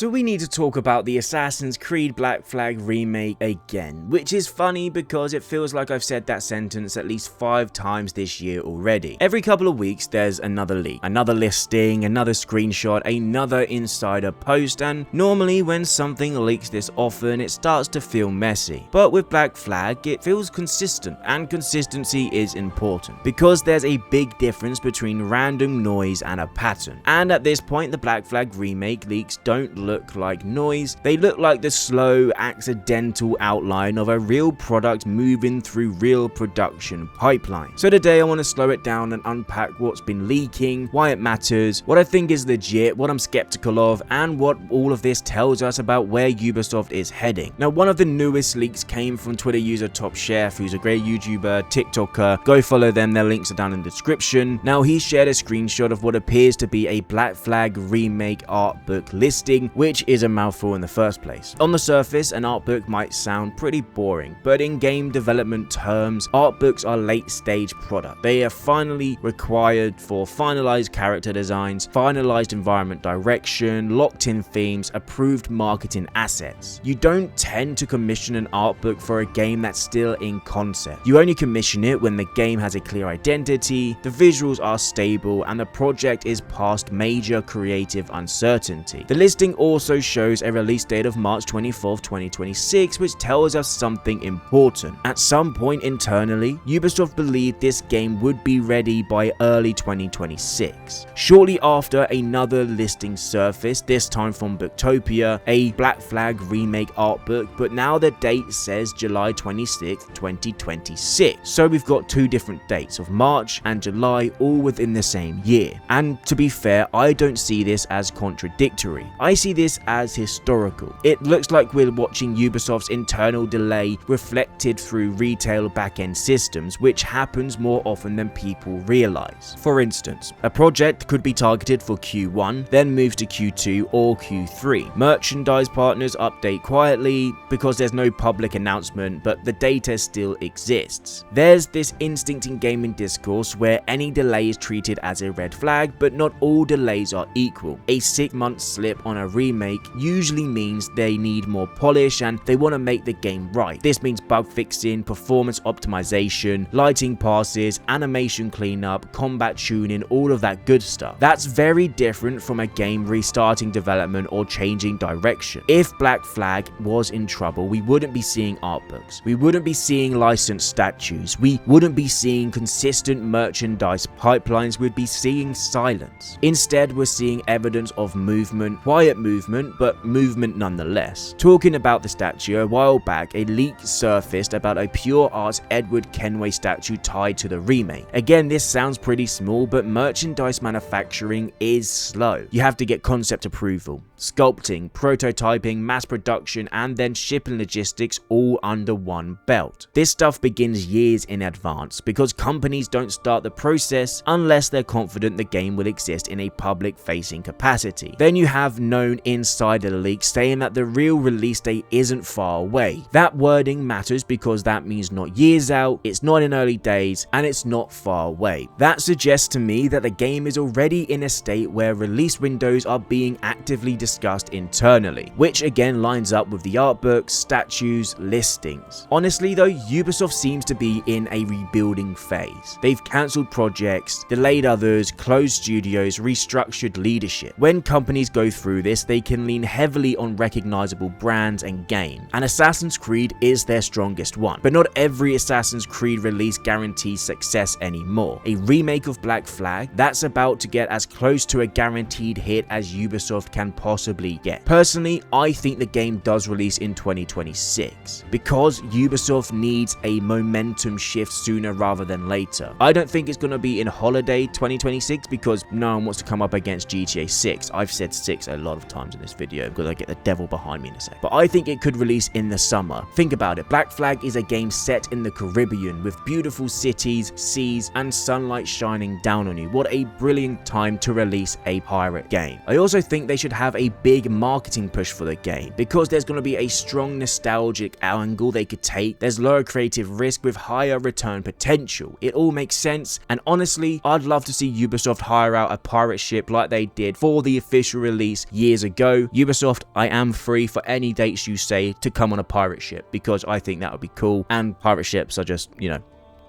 So we need to talk about the Assassin's Creed Black Flag Remake again, which is funny because it feels like I've said that sentence at least 5 times this year already. Every couple of weeks there's another leak, another listing, another screenshot, another insider post, and normally when something leaks this often it starts to feel messy. But with Black Flag it feels consistent, and consistency is important because there's a big difference between random noise and a pattern. And at this point the Black Flag Remake leaks don't look like noise, they look like the slow, accidental outline of a real product moving through real production pipeline. So today I want to slow it down and unpack what's been leaking, why it matters, what I think is legit, what I'm skeptical of, and what all of this tells us about where Ubisoft is heading. Now, one of the newest leaks came from Twitter user TopChef, who's a great YouTuber, TikToker. Go follow them, their links are down in the description. Now, he shared a screenshot of what appears to be a Black Flag Remake art book listing, which is a mouthful in the first place. On the surface, an art book might sound pretty boring, but in game development terms, art books are late stage product. They are finally required for finalized character designs, finalized environment direction, locked in themes, approved marketing assets. You don't tend to commission an art book for a game that's still in concept. You only commission it when the game has a clear identity, the visuals are stable, and the project is past major creative uncertainty. The listing also shows a release date of March 24th, 2026, which tells us something important. At some point internally, Ubisoft believed this game would be ready by early 2026. Shortly after, another listing surfaced, this time from Booktopia, a Black Flag Remake art book, but now the date says July 26th, 2026. So we've got 2 different dates of March and July, all within the same year. And to be fair, I don't see this as contradictory. I see this as historical. It looks like we're watching Ubisoft's internal delay reflected through retail backend systems, which happens more often than people realize. For instance, a project could be targeted for Q1, then moves to Q2 or Q3. Merchandise partners update quietly because there's no public announcement, but the data still exists. There's this instinct in gaming discourse where any delay is treated as a red flag, but not all delays are equal. A 6-month slip on a remake usually means they need more polish and they want to make the game right. This means bug fixing, performance optimization, lighting passes, animation cleanup, combat tuning, all of that good stuff. That's very different from a game restarting development or changing direction. If Black Flag was in trouble, we wouldn't be seeing art books, we wouldn't be seeing licensed statues, we wouldn't be seeing consistent merchandise pipelines, we'd be seeing silence. Instead, we're seeing evidence of movement, quiet movement, but movement nonetheless. Talking about the statue, a while back a leak surfaced about a pure art Edward Kenway statue tied to the remake. Again, this sounds pretty small, but merchandise manufacturing is slow. You have to get concept approval, sculpting, prototyping, mass production, and then shipping logistics all under one belt. This stuff begins years in advance because companies don't start the process unless they're confident the game will exist in a public-facing capacity. Then you have known insider leaks saying that the real release date isn't far away. That wording matters because that means not years out, it's not in early days, and it's not far away. That suggests to me that the game is already in a state where release windows are being actively discussed internally, which again lines up with the art books, statues, listings. Honestly though, Ubisoft seems to be in a rebuilding phase. They've cancelled projects, delayed others, closed studios, restructured leadership. When companies go through this, they can lean heavily on recognizable brands and games, and Assassin's Creed is their strongest one. But not every Assassin's Creed release guarantees success anymore. A remake of Black Flag, that's about to get as close to a guaranteed hit as Ubisoft can possibly get. Personally, I think the game does release in 2026 because Ubisoft needs a momentum shift sooner rather than later. I don't think it's going to be in holiday 2026 because no one wants to come up against GTA 6. I've said 6 a lot of times in this video because I get the devil behind me in a sec. But I think it could release in the summer. Think about it. Black Flag is a game set in the Caribbean with beautiful cities, seas, and sunlight shining down on you. What a brilliant time to release a pirate game. I also think they should have a big marketing push for the game because there's going to be a strong nostalgic angle they could take. There's lower creative risk with higher return potential. It all makes sense, and honestly, I'd love to see Ubisoft hire out a pirate ship like they did for the official release years ago. go, Ubisoft, I am free for any dates you say to come on a pirate ship, because I think that would be cool, and pirate ships are just, you know,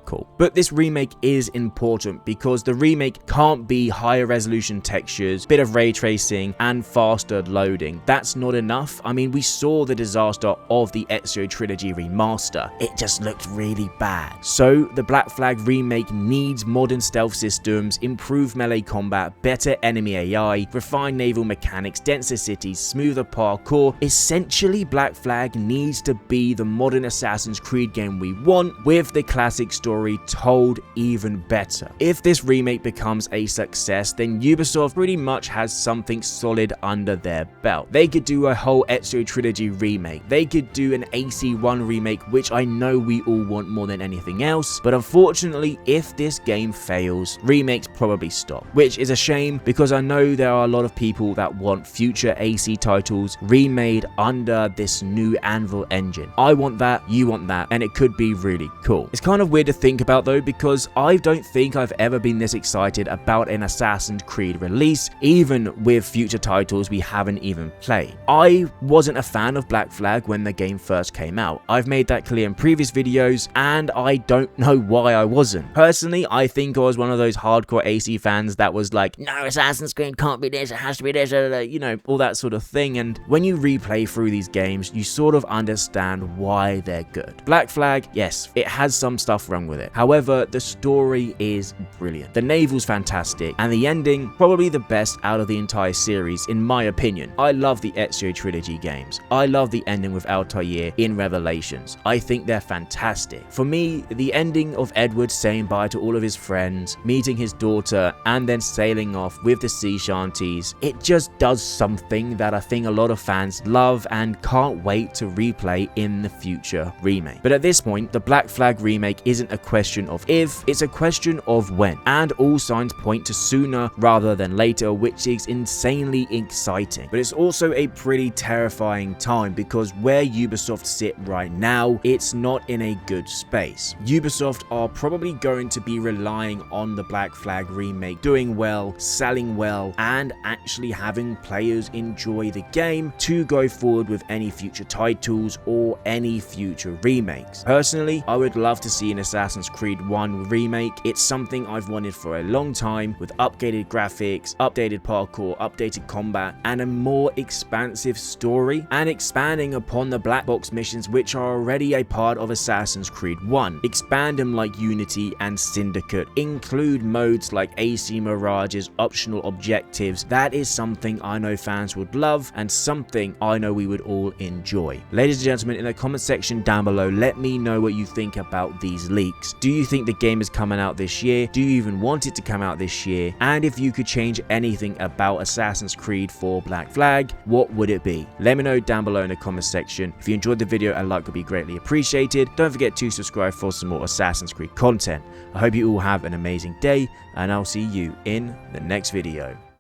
cool. But this remake is important because the remake can't be higher resolution textures, bit of ray tracing, and faster loading. That's not enough. I mean, we saw the disaster of the Ezio Trilogy Remaster. It just looked really bad. So the Black Flag remake needs modern stealth systems, improved melee combat, better enemy AI, refined naval mechanics, denser cities, smoother parkour. Essentially, Black Flag needs to be the modern Assassin's Creed game we want, with the classic story told even better. If this remake becomes a success, then Ubisoft pretty much has something solid under their belt. They could do a whole Ezio Trilogy remake. They could do an AC1 remake, which I know we all want more than anything else, but unfortunately, if this game fails, remakes probably stop, which is a shame because I know there are a lot of people that want future AC titles remade under this new Anvil engine. I want that, you want that, and it could be really cool. It's kind of weird to think about though, because I don't think I've ever been this excited about an Assassin's Creed release, even with future titles we haven't even played. I wasn't a fan of Black Flag when the game first came out. I've made that clear in previous videos, and I don't know why I wasn't. Personally, I think I was one of those hardcore AC fans that was like, no, Assassin's Creed can't be this, it has to be this, you know, all that sort of thing. And when you replay through these games, you sort of understand why they're good. Black Flag, yes, it has some stuff wrong with it. However, the story is brilliant. The naval's fantastic, and the ending probably the best out of the entire series in my opinion. I love the Ezio Trilogy games. I love the ending with Altair in Revelations. I think they're fantastic. For me, the ending of Edward saying bye to all of his friends, meeting his daughter, and then sailing off with the sea shanties, it just does something that I think a lot of fans love and can't wait to replay in the future remake. But at this point, the Black Flag remake isn't a question of if, it's a question of when, and all signs point to sooner rather than later, which is insanely exciting. But it's also a pretty terrifying time because where Ubisoft sit right now, it's not in a good space. Ubisoft are probably going to be relying on the Black Flag remake doing well, selling well, and actually having players enjoy the game to go forward with any future titles or any future remakes. Personally, I would love to see an Assassin's Creed 1 remake. It's something I've wanted for a long time, with updated graphics, updated parkour, updated combat, and a more expansive story, and expanding upon the black box missions which are already a part of Assassin's Creed 1. Expand them like Unity and Syndicate. Include modes like AC Mirages, optional objectives. That is something I know fans would love, and something I know we would all enjoy. Ladies and gentlemen, in the comment section down below, let me know what you think about these leaks. Do you think the game is coming out this year? Do you even want it to come out this year? And if you could change anything about Assassin's Creed for Black Flag, what would it be? Let me know down below in the comment section. If you enjoyed the video, a like would be greatly appreciated. Don't forget to subscribe for some more Assassin's Creed content. I hope you all have an amazing day, and I'll see you in the next video.